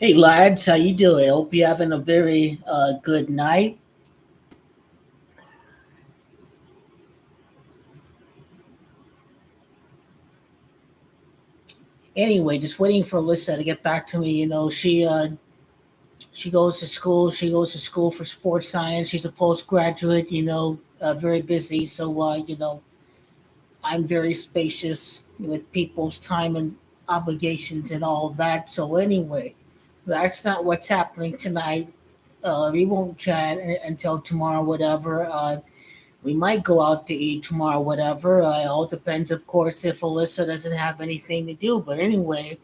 Hey lads, how you doing? Hope you're having a very good night. Anyway, just waiting for Alyssa to get back to me. She goes to school. She goes to school for sports science. She's a postgraduate. Very busy. So I'm very spacious with people's time and obligations and all of that. So anyway, that's not what's happening tonight. We won't chat until tomorrow, whatever. We might go out to eat tomorrow, whatever. It all depends, of course, if Alyssa doesn't have anything to do. But anyway,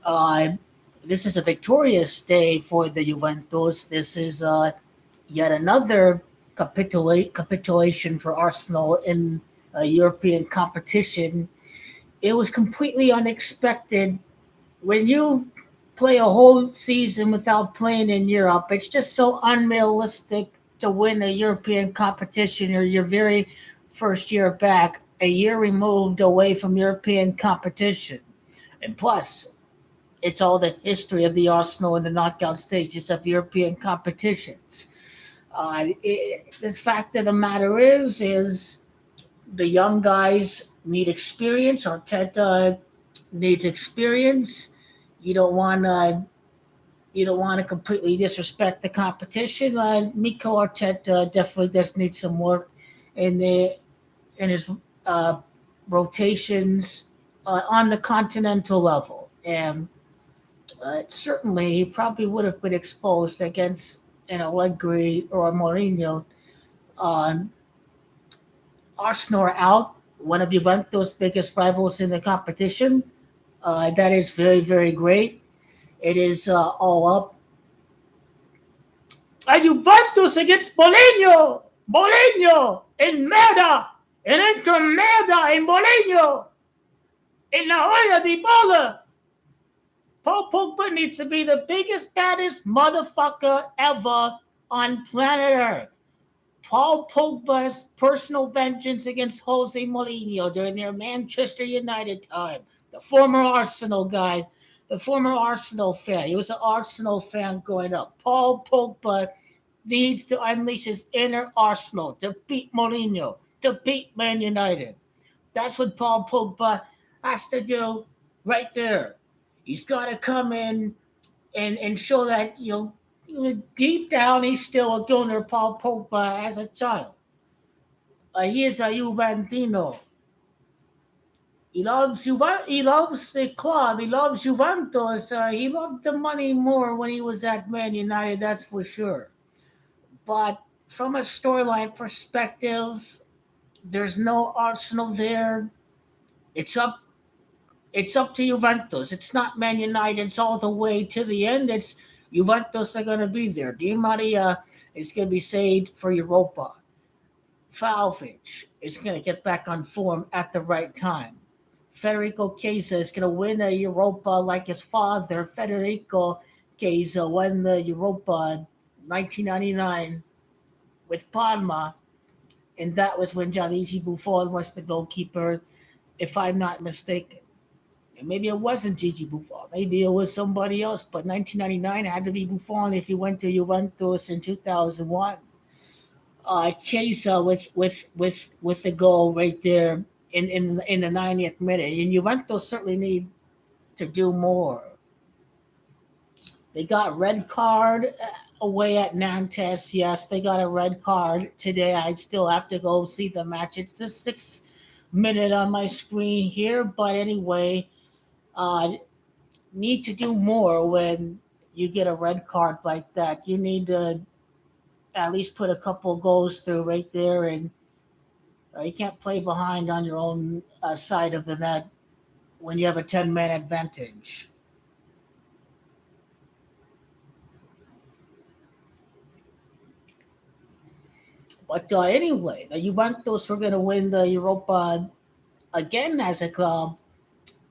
uh, this is a victorious day for the Juventus. This is yet another capitulation for Arsenal in a European competition. It was completely unexpected. When you play a whole season without playing in Europe, it's just so unrealistic to win a European competition or your very first year back, a year removed away from European competition. And plus, it's all the history of the Arsenal in the knockout stages of European competitions. The fact of the matter is the young guys need experience. Arteta needs experience. You don't want to you don't want to completely disrespect the competition. Miko Arteta definitely does need some work in the in his uh, rotations on the continental level, and certainly he probably would have been exposed against an Allegri or a Mourinho. On Arsenal are out, one of Juventus' biggest rivals in the competition. That is very, very great. It is all up. A Juventus against Mourinho! Mourinho! In Merda! In Inter Merda! In Mourinho! In La Hoya di Bola! Paul Pogba needs to be the biggest, baddest motherfucker ever on planet Earth. Paul Pogba's personal vengeance against Jose Mourinho during their Manchester United time. The former Arsenal guy, the former Arsenal fan. He was an Arsenal fan growing up. Paul Pogba needs to unleash his inner Arsenal to beat Mourinho, to beat Man United. That's what Paul Pogba has to do right there. He's got to come in and show that, deep down he's still a Gunner Paul Pogba as a child. He is a Juventino. He loves the club. He loves Juventus. He loved the money more when he was at Man United. That's for sure. But from a storyline perspective, there's no Arsenal there. It's up. It's up to Juventus. It's not Man United. It's all the way to the end. It's Juventus are going to be there. Di Maria is going to be saved for Europa. Vlahovic is going to get back on form at the right time. Federico Chiesa is going to win a Europa like his father, Federico Chiesa, won the Europa 1999 with Parma, and that was when Gianluigi Buffon was the goalkeeper, if I'm not mistaken. And maybe it wasn't Gigi Buffon. Maybe it was somebody else. But 1999 had to be Buffon if he went to Juventus in 2001. Chiesa with the goal right there in the 90th minute. And Juventus certainly need to do more. They got red card away at Nantes. Yes, they got a red card today. I still have to go see the match. It's the 6 minute on my screen here. But anyway, uh, need to do more when you get a red card like that. You need to at least put a couple goals through right there, and you can't play behind on your own side of the net when you have a 10-man advantage. But anyway, the Juventus were going to win the Europa again as a club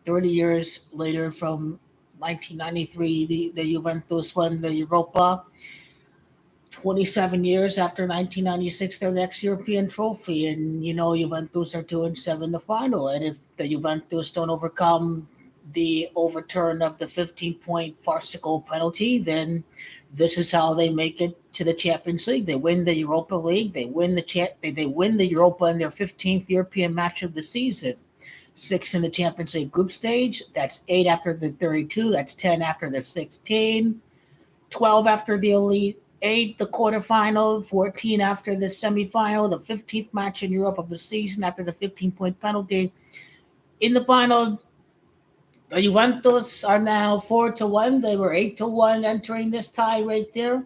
30 years later from 1993. The Juventus won the Europa. 27 years after 1996, their next European trophy. And, Juventus are 2-7 in the final. And if the Juventus don't overcome the overturn of the 15-point farcical penalty, then this is how they make it to the Champions League. They win the Europa League. They win they win the Europa in their 15th European match of the season. 6 in the Champions League group stage. That's 8 after the 32. That's 10 after the 16. 12 after the Elite 8, the quarterfinal. 14 after the semifinal. The 15th match in Europe of the season after the 15-point penalty. In the final, the Juventus are now 4-1. They were 8-1 entering this tie right there.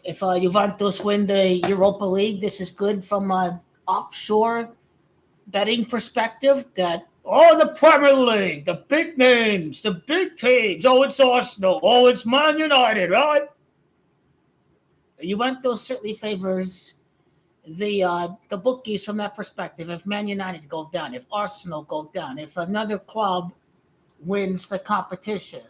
If Juventus win the Europa League, this is good from an offshore betting perspective. That the Premier League, the big names, the big teams. Oh, it's Arsenal. Oh, it's Man United, right? Juventus certainly favors the bookies from that perspective. If Man United go down, if Arsenal go down, if another club wins the competition,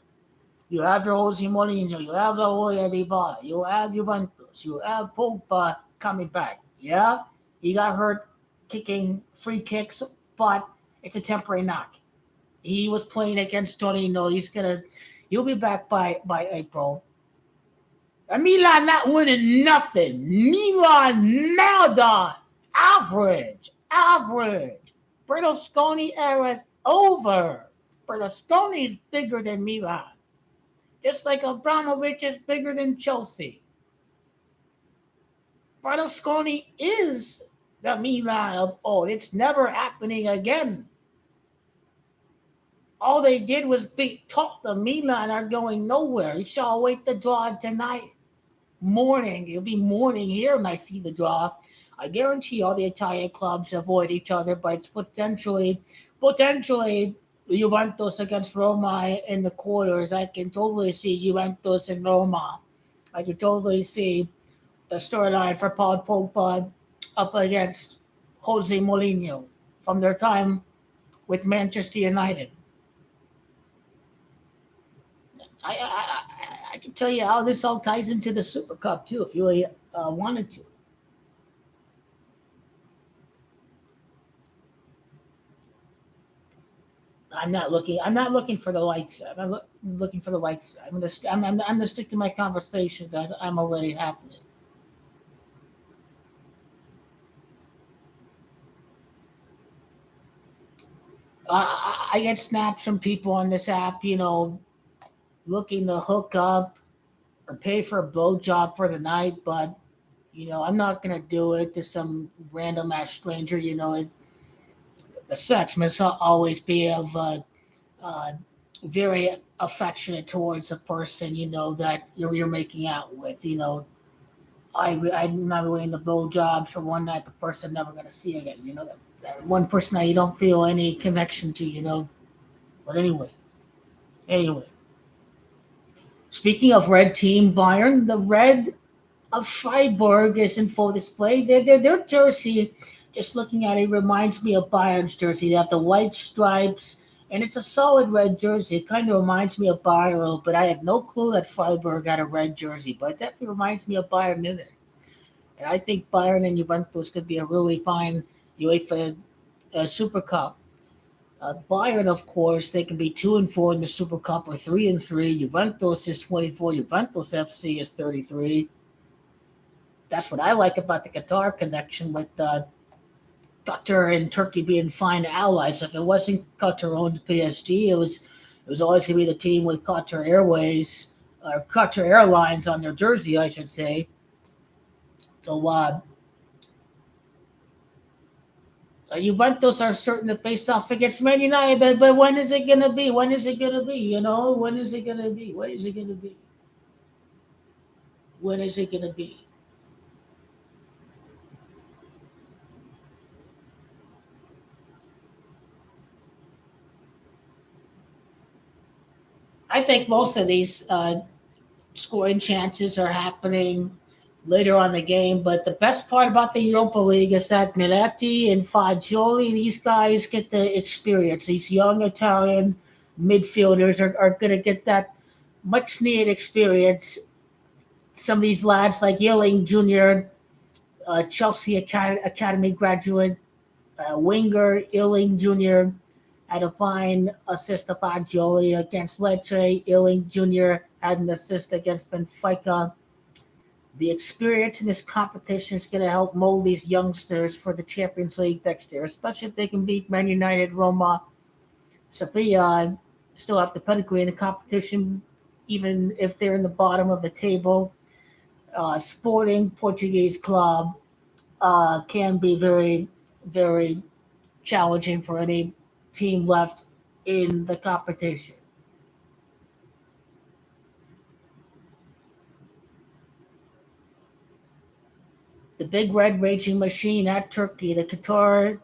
you have your Jose Mourinho, you have Raúl Dybala, you have Juventus, you have POGBA coming back. Yeah, he got hurt kicking free kicks, but it's a temporary knock. He was playing against Torino. He'll be back by April. Milan not winning nothing. Milan nada. Average. Berlusconi era's over. Berlusconi's bigger than Milan. Just like Abramovich is bigger than Chelsea. Berlusconi is the Milan of old. It's never happening again. All they did was talk. The Milan are going nowhere. You shall await the draw tonight. Morning. It'll be morning here when I see the draw. I guarantee all the Italian clubs avoid each other, but it's potentially Juventus against Roma in the quarters. I can totally see Juventus and Roma. I can totally see the storyline for Paul Pogba up against Jose Mourinho from their time with Manchester United. I can tell you how this all ties into the Super Cup too, if you really wanted to. I'm not looking for the likes. I'm looking for the likes. I'm gonna stick to my conversation that I'm already happening. I get snaps from people on this app, looking to hook up or pay for a blowjob for the night, but I'm not gonna do it to some random ass stranger. The sex must always be of very affectionate towards a person that you're making out with. I'm not willing to blow jobs for one night. The person never gonna see again. That one person that you don't feel any connection to. But anyway. Speaking of red team, Bayern, the red of Freiburg is in full display. Their jersey, just looking at it, reminds me of Bayern's jersey. They have the white stripes, and it's a solid red jersey. It kind of reminds me of Bayern a little bit. I had no clue that Freiburg had a red jersey, but it definitely reminds me of Bayern in it. And I think Bayern and Juventus could be a really fine UEFA Super Cup. Bayern, of course, they can be 2-4 in the Super Cup or 3-3. Juventus is 24. Juventus FC is 33. That's what I like about the Qatar connection with Qatar and Turkey being fine allies. If it wasn't Qatar owned PSG, it was always going to be the team with Qatar Airways or Qatar Airlines on their jersey, I should say. So Juventus are certain to face off against Man United, but when is it going to be? When is it going to be? When is it going to be? When is it going to be? When is it going to be? I think most of these scoring chances are happening later on the game. But the best part about the Europa League is that Miretti and Fagioli, these guys get the experience. These young Italian midfielders are going to get that much needed experience. Some of these lads like Yilling Jr., Chelsea Academy graduate, Winger Yilling Jr., had a fine assist to Fagioli against Lecce. Ealing Jr. had an assist against Benfica. The experience in this competition is going to help mold these youngsters for the Champions League next year, especially if they can beat Man United, Roma, Sevilla, still have the pedigree in the competition, even if they're in the bottom of the table. Sporting Portuguese club can be very, very challenging for any team left in the competition. The big red raging machine at Turkey, the Qatar,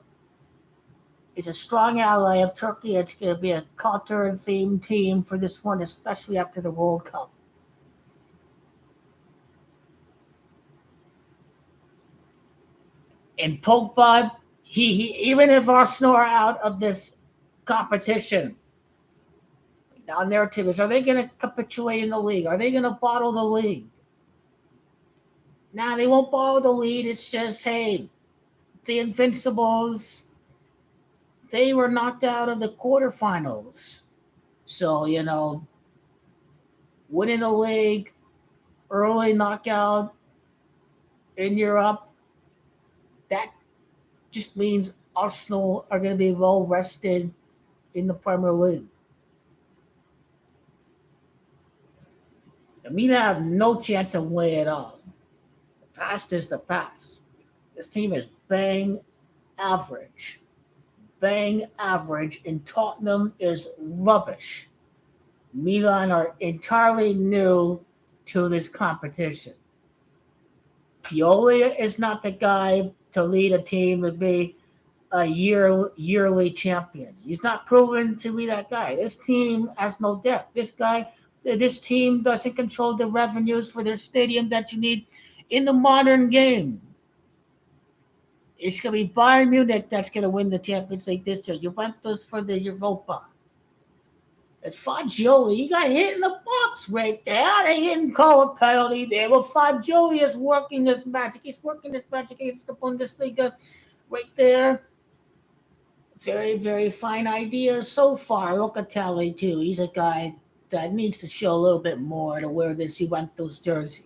is a strong ally of Turkey. It's going to be a Qatar-themed team for this one, especially after the World Cup. And Pogba, he even if Arsenal are out of this competition, now narrative is: are they going to capitulate in the league? Are they going to bottle the league? Nah, they won't bottle the lead. It's just, hey, the Invincibles, they were knocked out of the quarterfinals. So, winning the league, early knockout in Europe, that just means Arsenal are going to be well rested in the Premier League. I mean, I have no chance of winning at all. The past is the past. This team is bang average. Bang average, and Tottenham is rubbish. Milan are entirely new to this competition. Pioli is not the guy to lead a team to be a yearly champion. He's not proven to be that guy. This team has no depth. This team doesn't control the revenues for their stadium that you need in the modern game. It's going to be Bayern Munich that's going to win the Champions League this year. Juventus for the Europa. And Fagioli, he got hit in the box right there. They didn't call a penalty there. Well, Fagioli is working his magic. He's working his magic against the Bundesliga right there. Very, very fine ideas so far. Locatelli, too. He's a guy that needs to show a little bit more to wear this Juventus jersey.